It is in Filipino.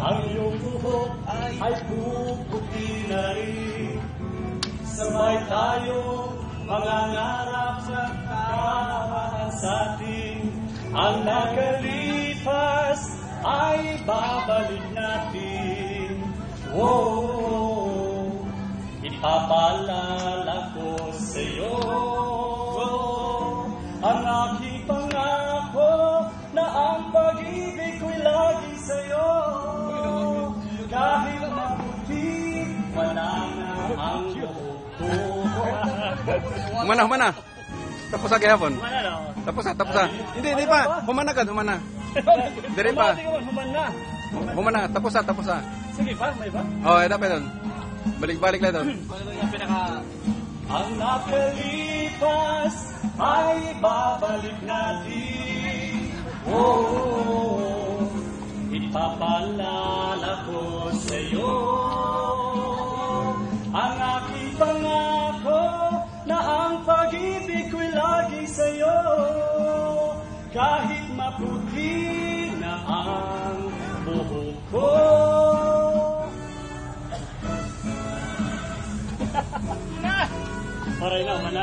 ang iyong buhok ay puputi na rin. Sabay tayo mangangarap sa karahan sa atin. Ang nakalipas ay babalik natin. Oh, ipapaalala ko sa'yo ang aking pangako na ang pag-ibig ko'y lagi sa'yo. Kahit mabuti, wala na ang buhok ko. Humana. Tapos sa gihapon. Tapos na. Hindi pa. Humana. Dire pa. Humana. Tapos na. Sige pa, may ba? Oh, ito pa doon. Balik-balik lang doon. Ang nakalipas ay babalik natin. Oh, ipapaalala ko sa'yo ang aking pangako na ang pag-ibig ko'y lagi sa'yo. Kahit maputi na ang buhok ko. Paray na, mana.